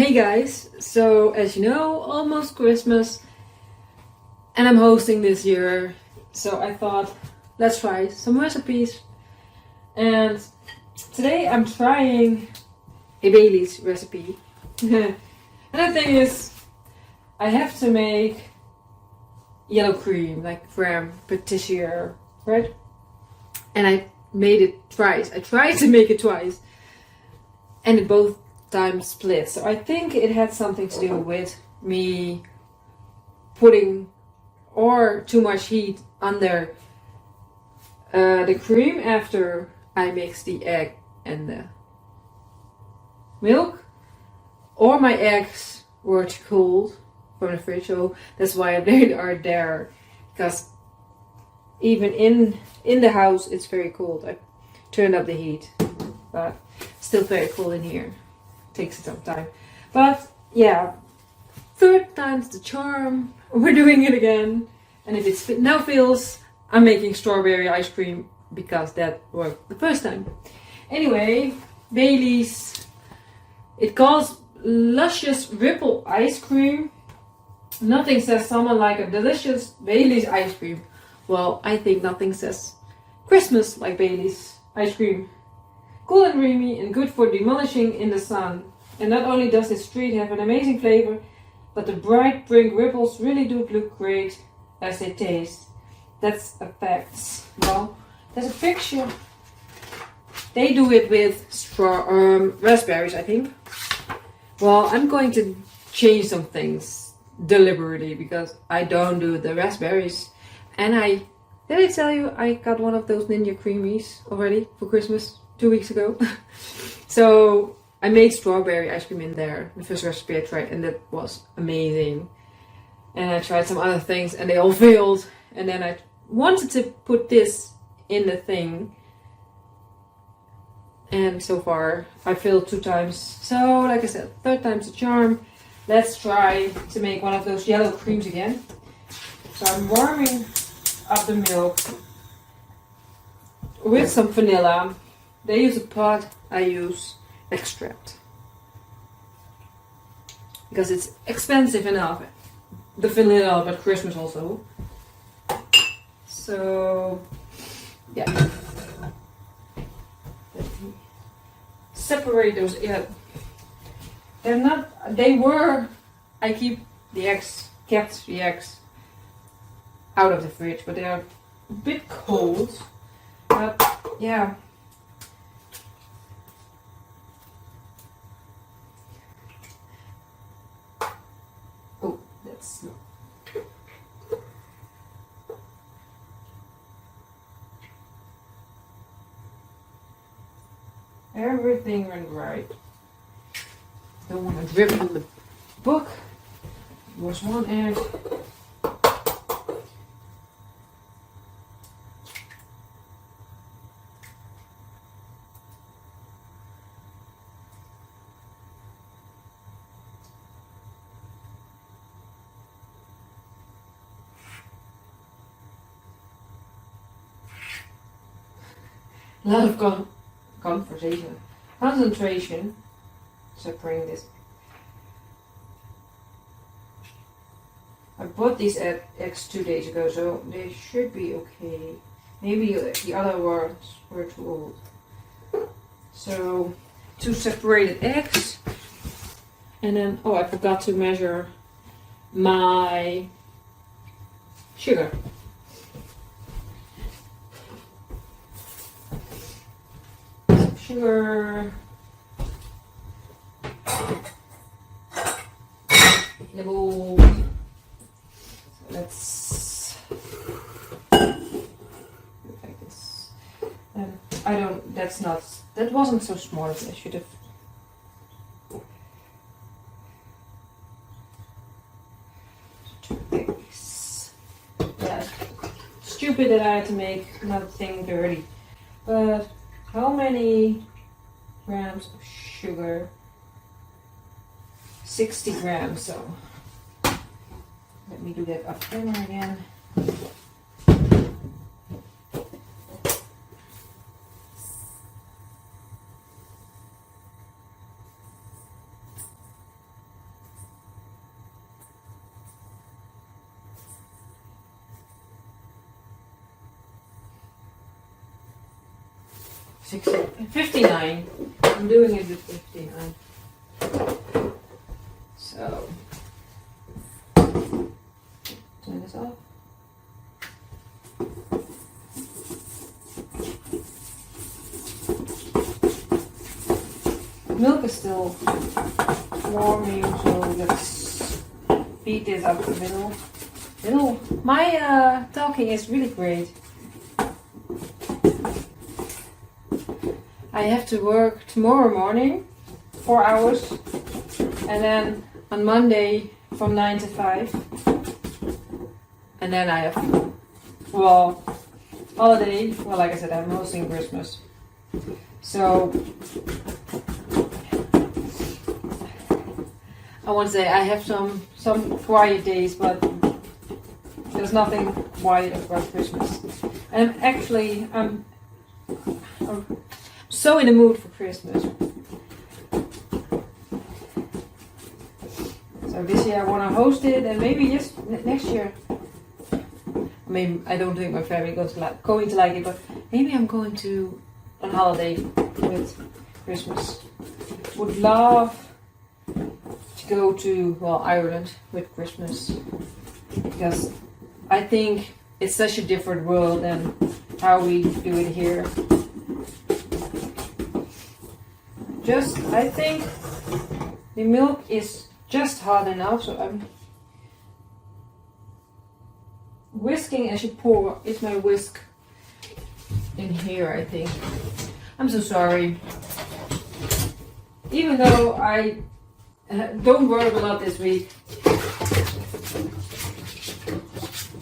Hey guys, so as you know, almost Christmas and I'm hosting this year, so I thought let's try some recipes. And today I'm trying a Baileys recipe. And the thing is, I have to make yellow cream, like crème pâtissière, right? And I made it twice. I tried to make it twice and it both times split. So I think it had something to do with me putting or too much heat under the cream after I mixed the egg and the milk, or my eggs were too cold from the fridge, so that's why they are there, because even in the house it's very cold. I turned up the heat, but still very cold in here. Takes some time, but yeah, third time's the charm. We're doing it again, and if it now fails, I'm making strawberry ice cream because that worked the first time. Anyway, Baileys. It calls Luscious Ripple Ice Cream. Nothing says summer like a delicious Baileys ice cream. Well, I think nothing says Christmas like Baileys ice cream. Cool and creamy and good for demolishing in the sun. And not only does this treat have an amazing flavor, but the bright pink ripples really do look great as they taste. That's a fact. Well, there's a picture. They do it with raspberries, I think. Well, I'm going to change some things deliberately because I don't do the raspberries. And did I tell you I got one of those Ninja Creamies already for Christmas 2 weeks ago? So I made strawberry ice cream in there, the first recipe I tried, and that was amazing. And I tried some other things and they all failed. And then I wanted to put this in the thing. And so far I failed 2 times. So like I said, third time's the charm. Let's try to make one of those yellow creams again. So I'm warming up the milk with some vanilla. They use a pot, I use extract. Because it's expensive enough. The vanilla, but Christmas also. So yeah. Separate those. Yeah, they're not. They were. I kept the eggs out of the fridge, but they are a bit cold. But yeah. Oh, that's. Everything went right. Don't want to drip on the book. Was one egg. A lot of concentration. Separating this. I bought these eggs 2 days ago, so they should be okay. Maybe the other ones were too old. So 2 separated eggs, and then I forgot to measure my sugar. Sugar, the bowl. So let's like this. And I don't. That wasn't so smart. I should have. Yeah, stupid that I had to make another thing dirty, but. How many grams of sugar? 60 grams, so let me do that off camera again. 59. I'm doing it with 59. So turn this off. Milk is still warming, so let's beat this up the middle. My talking is really great. I have to work tomorrow morning, 4 hours, and then on Monday from 9 to 5. And then I have, well, holiday. Well, like I said, I'm hosting Christmas. So I want to say I have some quiet days, but there's nothing quiet about Christmas. And I'm so in the mood for Christmas. So this year I want to host it, and maybe just next year. I mean, I don't think my family is going to like it, but maybe I'm going to on holiday with Christmas. Would love to go to, well, Ireland with Christmas, because I think it's such a different world than how we do it here. I think the milk is just hot enough, so I'm whisking as you pour. It's my whisk in here, I think. I'm so sorry. Even though I don't work a lot this week,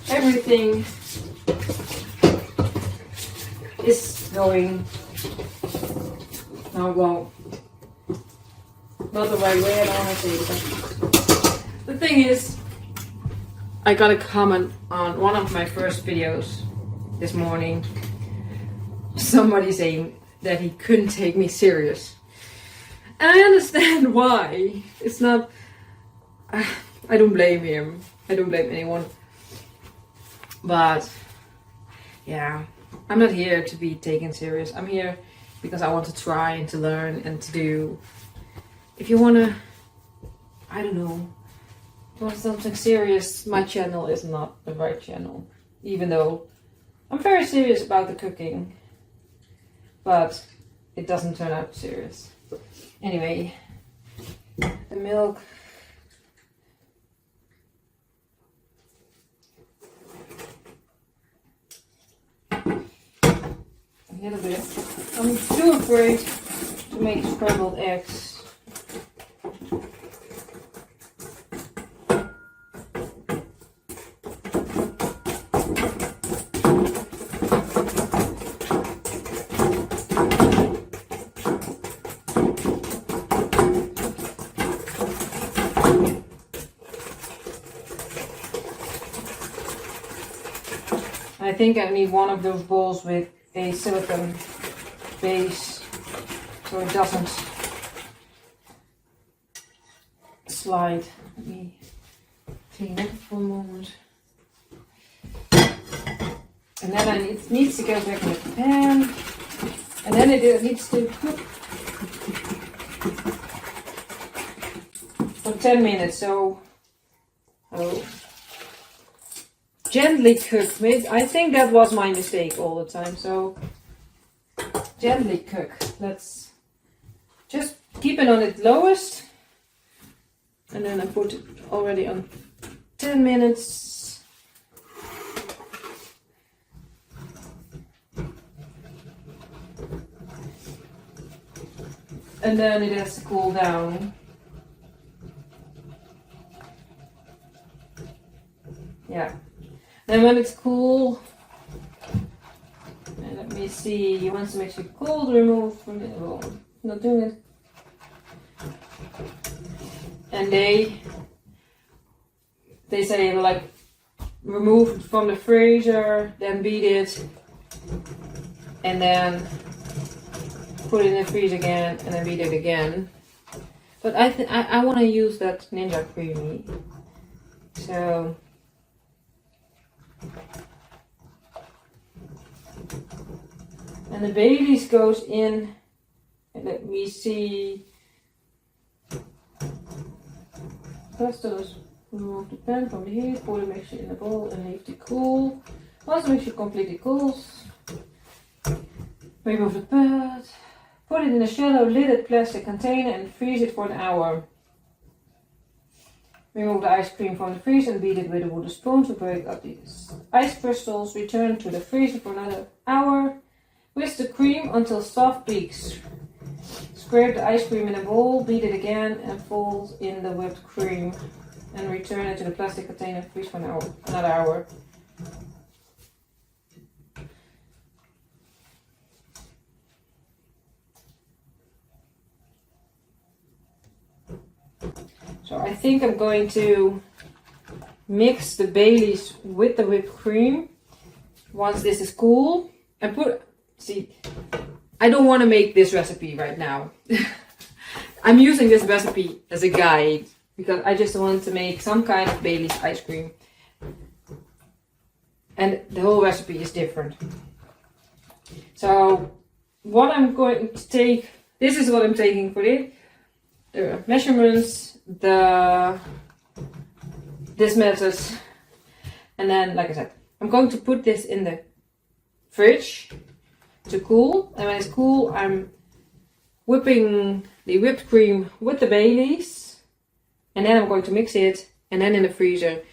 everything is going well, not the right way. I don't want to say it. The thing is, I got a comment on one of my first videos this morning. Somebody saying that he couldn't take me serious. And I understand why. It's not, I don't blame him. I don't blame anyone. But yeah, I'm not here to be taken serious. I'm here because I want to try and to learn and to do. If you want to, I don't know, want something serious, my channel is not the right channel. Even though I'm very serious about the cooking, but it doesn't turn out serious. Anyway, the milk. A little bit. I'm too afraid to make scrambled eggs. I think I need one of those bowls with a silicone base so it doesn't slide. Let me clean it for a moment. And then it needs to go back in the pan. And then it needs to cook for 10 minutes. So, gently cook. I think that was my mistake all the time. So gently cook. Let's just keep it on its lowest. And then I put it already on 10 minutes. And then it has to cool down. Yeah. Then when it's cool, and let me see, once it makes it cold, remove from it. Oh, not doing it. And they say, like, remove it from the freezer, then beat it, and then put it in the freezer again, and then beat it again. But I want to use that Ninja Creamy. So And the Baileys goes in, and let me see. First, let's remove the pan from the heat, pour the mixture in the bowl and leave it cool. Once the mixture completely cools, remove the pad, put it in a shallow lidded plastic container and freeze it for an hour. Remove the ice cream from the freezer and beat it with a wooden spoon to break up the ice crystals. Return to the freezer for another hour. Whisk the cream until soft peaks. Scrape the ice cream in a bowl, beat it again and fold in the whipped cream. And return it to the plastic container and freeze for another hour. So I think I'm going to mix the Baileys with the whipped cream once this is cool. And I don't want to make this recipe right now. I'm using this recipe as a guide because I just want to make some kind of Baileys ice cream. And the whole recipe is different. So what I'm going to take, this is what I'm taking for it. The measurements, this method, and then, like I said, I'm going to put this in the fridge to cool, and when it's cool, I'm whipping the whipped cream with the Baileys, and then I'm going to mix it, and then in the freezer,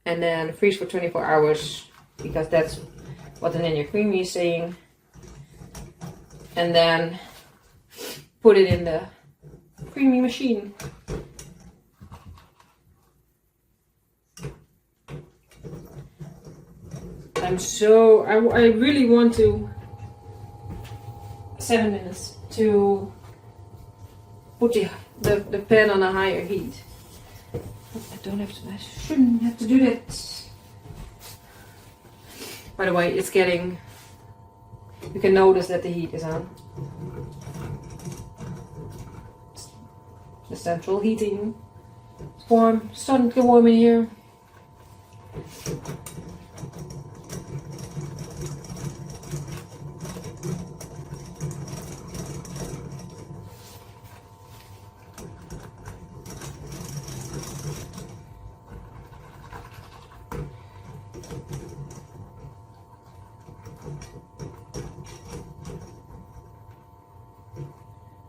and then freeze for 24 hours, because that's what the Ninja Creamy is saying, and then put it in the creamy machine. I really want to 7 minutes to put the pan on a higher heat. I shouldn't have to do that. By the way, you can notice that the heat is on. The central heating. It's warm, starting to get warm in here.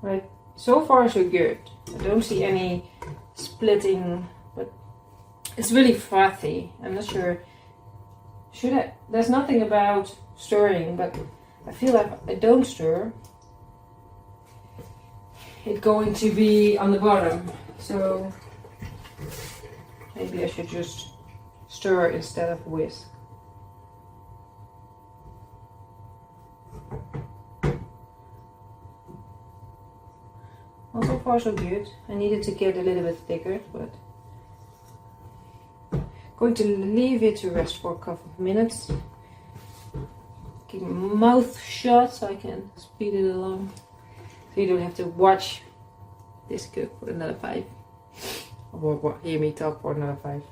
Right, so far so good. I don't see any splitting, but it's really frothy. I'm not sure. There's nothing about stirring, but I feel like I don't stir, it's going to be on the bottom. So maybe I should just stir instead of whisk. Well, so far so good. I needed to get a little bit thicker, but going to leave it to rest for a couple of minutes. Keep my mouth shut so I can speed it along, so you don't have to watch this cook for another 5, or hear me talk for another 5.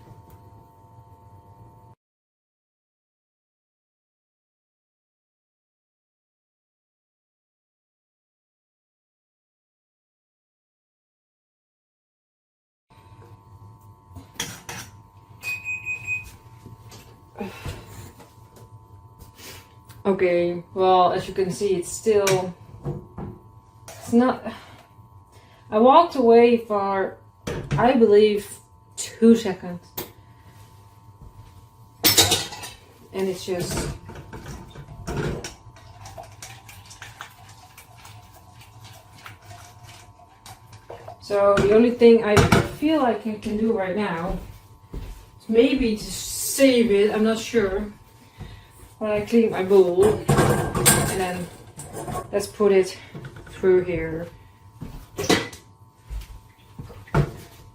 Okay, well, as you can see, it's not, I walked away for, I believe, 2 seconds. And it's just, so the only thing I feel like I can do right now is maybe to save it, I'm not sure. When I clean my bowl, and then let's put it through here.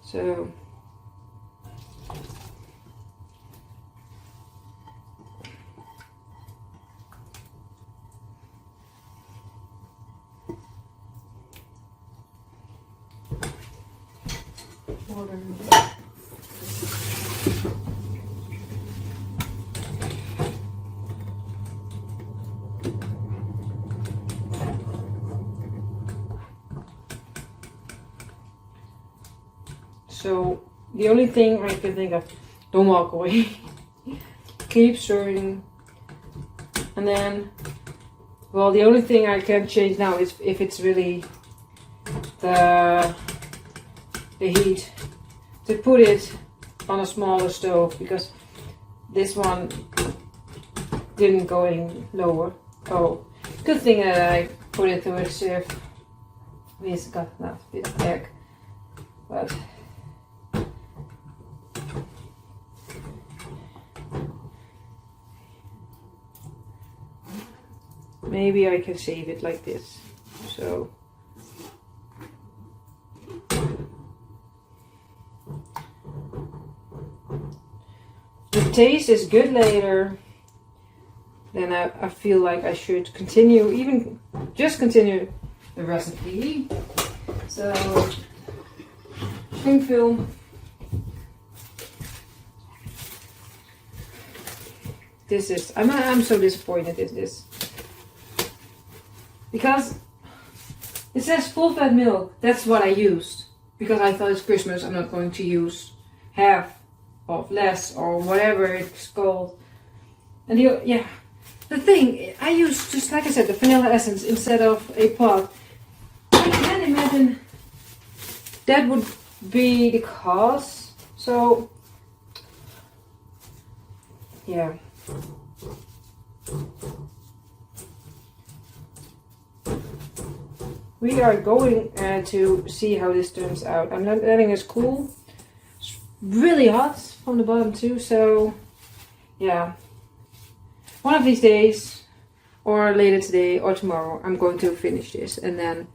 So water. So the only thing I can think of, don't walk away. Keep stirring. And then, well, the only thing I can change now is if it's really the heat, to put it on a smaller stove, because this one didn't go any lower. Oh, good thing that I put it to a chef. We've got that bit of egg, but maybe I can save it like this. So the taste is good later. Then I feel like I should continue, even just continue the recipe. So cling film. This is, I'm so disappointed in this, because it says full fat milk. That's what I used, because I thought it's Christmas. I'm not going to use half of less or whatever it's called. And the thing, I used, just like I said, the vanilla essence instead of a pot. I can't imagine that would be the cause. So yeah. We are going to see how this turns out. I'm not letting this cool. It's really hot from the bottom too, so yeah. One of these days, or later today or tomorrow, I'm going to finish this, and then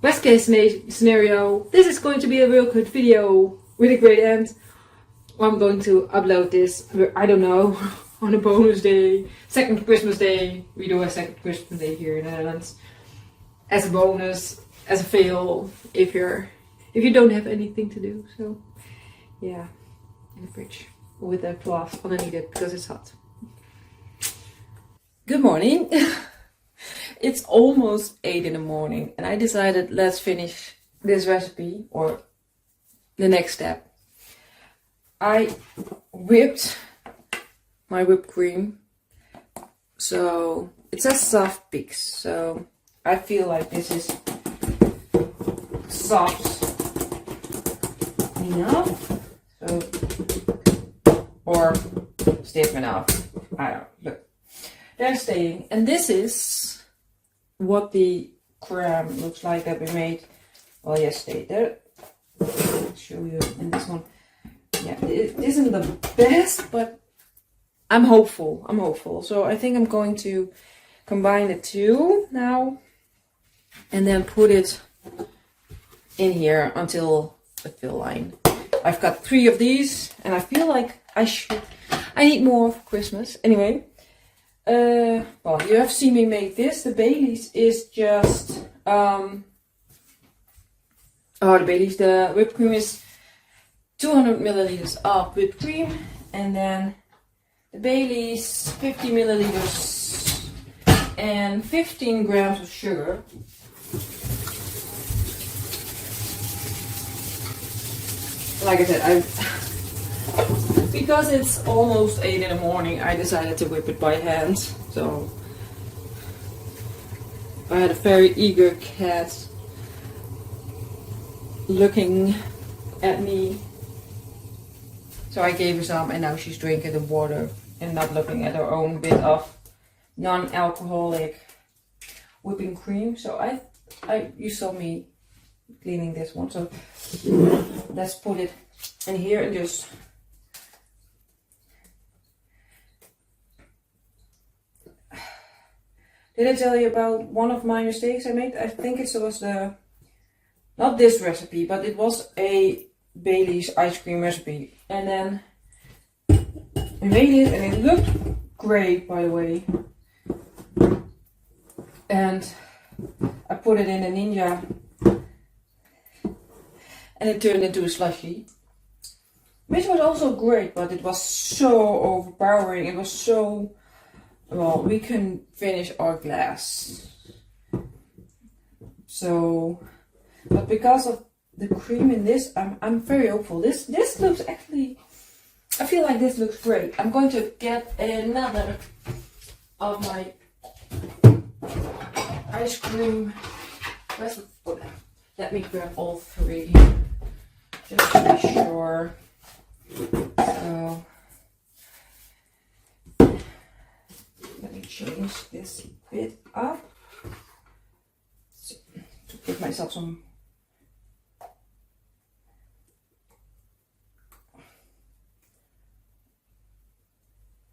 best case scenario, this is going to be a real good video with a great end. I'm going to upload this, I don't know, on a bonus day, second Christmas day. We do a second Christmas day here in the Netherlands. As a bonus, as a fail, if you don't have anything to do. So yeah, in the fridge with a cloth underneath it because it's hot. Good morning. It's almost 8 in the morning and I decided let's finish this recipe, or the next step. I whipped my whipped cream, so it says soft peaks, so I feel like this is soft enough, so, or stiff enough. I don't know. Look, they're staying, and this is what the crème looks like that we made, well, yesterday. I'll show you in this one. Yeah, it isn't the best, but I'm hopeful. So I think I'm going to combine the two now and then put it in here until the fill line. I've got 3 of these and I feel like I need more for Christmas. Anyway, well, you have seen me make this. The Baileys is just, the whipped cream is 200 milliliters of whipped cream, and then the Baileys 50 milliliters and 15 grams of sugar. Like I said, because it's almost 8 in the morning, I decided to whip it by hand. So I had a very eager cat looking at me. So I gave her some and now she's drinking the water and not looking at her own bit of non-alcoholic whipping cream. So you saw me cleaning this one. So let's put it in here and just did I tell you about one of my mistakes I made? I think it was not this recipe, but it was a Baileys ice cream recipe, and then I made it and it looked great, by the way, and I put it in a Ninja and it turned into a slushy, which was also great, but it was so overpowering. It was so, well, we couldn't finish our glass. So, but because of the cream in this, I'm very hopeful. This looks actually, I feel like this looks great. I'm going to get another of my ice cream. Let me grab all three, just to be sure. So, let me change this bit up to give myself some.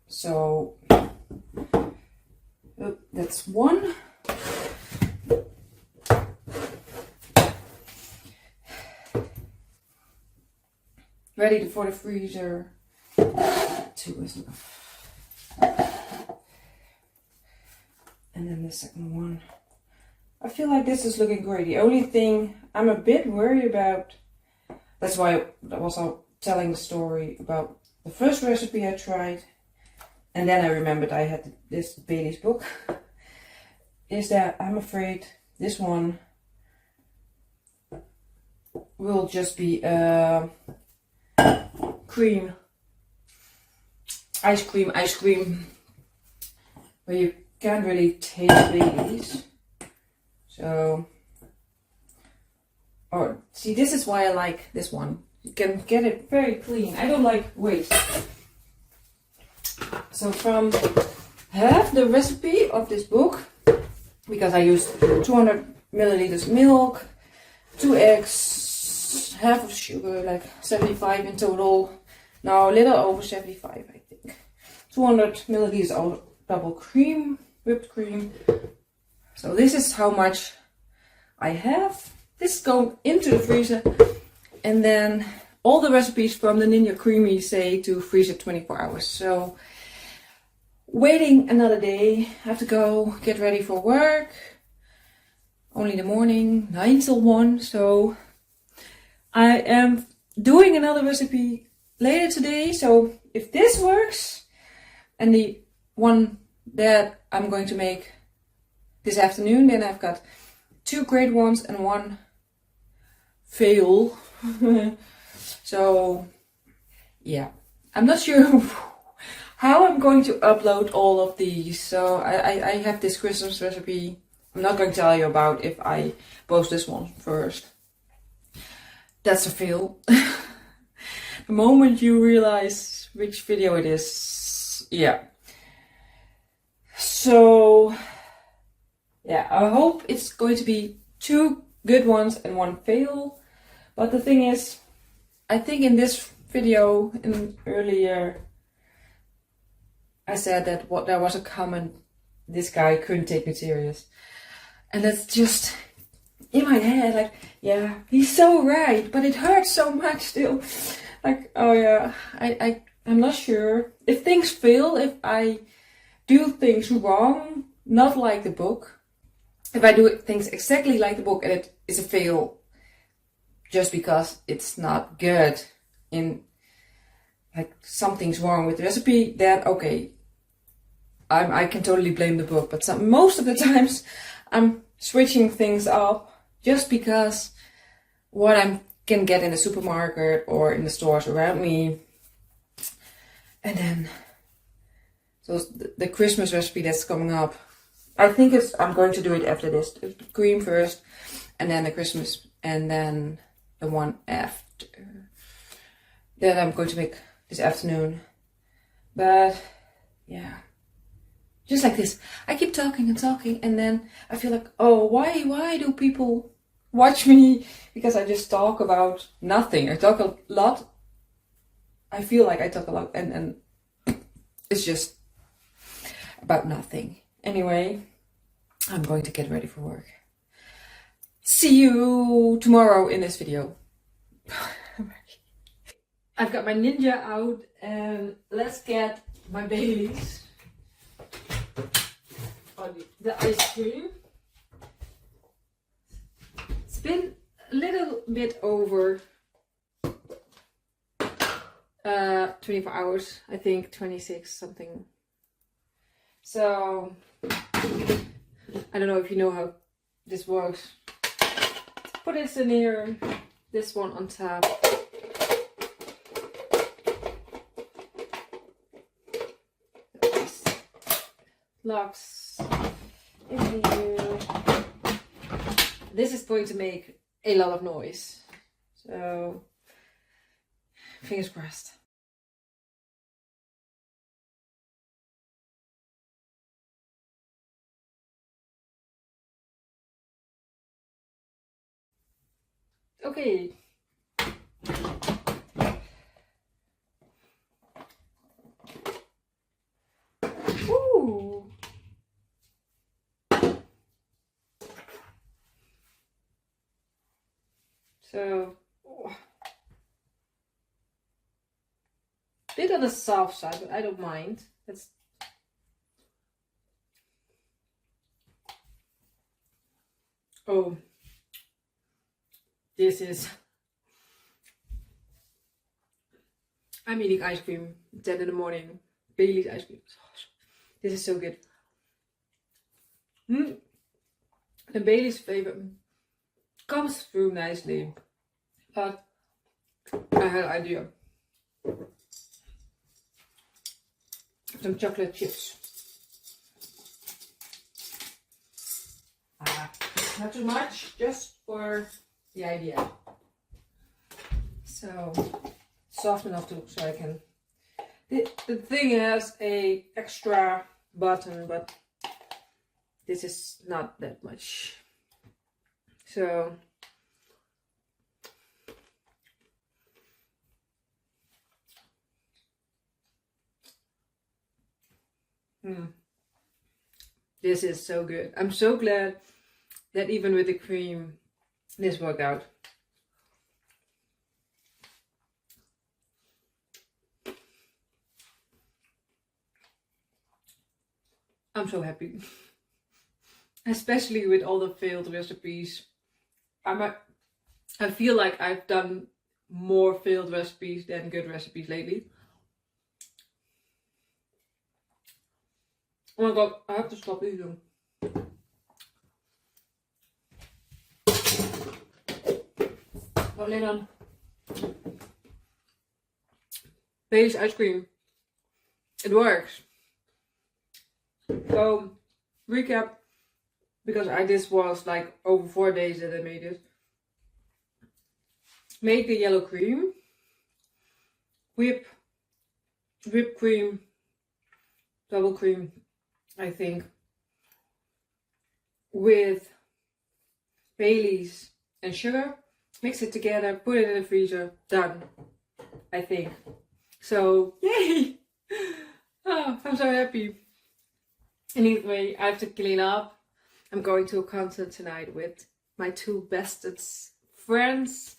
So, that's one. Ready for the freezer. Two is enough. And then the second one. I feel like this is looking great. The only thing I'm a bit worried about, that's why I was telling the story about the first recipe I tried, and then I remembered I had this Baileys book, is that I'm afraid this one will just be cream, ice cream, where you can't really taste Baileys. So, or see, this is why I like this one. You can get it very clean. I don't like waste. So from half the recipe of this book, because I used 200 milliliters milk, 2 eggs, half of sugar, like 75 in total. No, a little over 75, I think. 200 milliliters of double cream, whipped cream. So this is how much I have. This is going into the freezer. And then all the recipes from the Ninja Creamy say to freeze it 24 hours. So waiting another day. I have to go get ready for work. Only the morning, 9 till 1. So I am doing another recipe later today. So if this works, and the one that I'm going to make this afternoon, then I've got 2 great ones and 1 fail. So yeah, I'm not sure how I'm going to upload all of these. So I have this Christmas recipe. I'm not going to tell you about if I post this one first. That's a fail. The moment you realize which video it is, yeah. So yeah, I hope it's going to be 2 good ones and 1 fail. But the thing is, I think in this video earlier, I said that there was a comment, this guy couldn't take me serious. And that's just in my head, like, yeah, he's so right, but it hurts so much still. Like, oh yeah, I'm not sure. If things fail, if I do things wrong, not like the book, if I do things exactly like the book and it is a fail just because it's not good, in like something's wrong with the recipe, then okay, I can totally blame the book. But most of the times I'm switching things up just because what I can get in the supermarket or in the stores around me. And then, so the Christmas recipe that's coming up, I think I'm going to do it after this. The cream first, and then the Christmas, and then the one after. That I'm going to make this afternoon. But yeah, just like this. I keep talking and talking, and then I feel like, oh, why do people watch me? Because I just talk about nothing. I talk a lot. I feel like I talk a lot, and it's just about nothing. Anyway, I'm going to get ready for work. See you tomorrow in this video. I've got my Ninja out, and let's get my Baileys. The ice cream. It's been a little bit over 24 hours, I think 26 something. So I don't know if you know how this works. Put this in here, this one on top. Locks in here. This is going to make a lot of noise, so fingers crossed. Okay. Ooh. So, bit on the soft side, but I don't mind. It's this is. I'm eating ice cream 10 in the morning. Baileys ice cream. This is so good. The Baileys flavor comes through nicely, but I had an idea. Some chocolate chips. Not too much, just for the idea. So soft enough to so I can. The thing has a extra button, but this is not that much. So this is so good. I'm so glad that even with the cream, this worked out. I'm so happy. Especially with all the failed recipes. I feel like I've done more failed recipes than good recipes lately. Oh my god, I have to stop eating. Oh, lid on. Baileys ice cream. It works. So, recap, because this was like over 4 days that I made it. Make the yellow cream, whipped cream, double cream, I think, with Baileys and sugar. Mix it together, put it in the freezer, done, I think. So, yay! Oh, I'm so happy. Anyway, I have to clean up. I'm going to a concert tonight with my 2 bestest friends.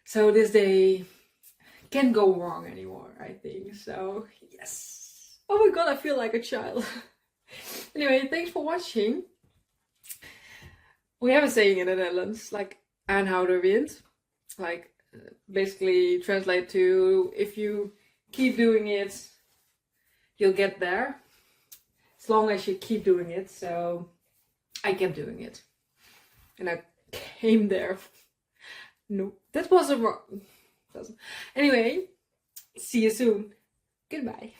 So this day can't go wrong anymore, I think. So, yes. Oh my god, I feel like a child. Anyway, thanks for watching. We have a saying in the Netherlands, like, aanhouden wint. Like, basically translate to, if you keep doing it, you'll get there. As long as you keep doing it. So I kept doing it. And I came there. No, that wasn't wrong. Anyway, see you soon. Goodbye.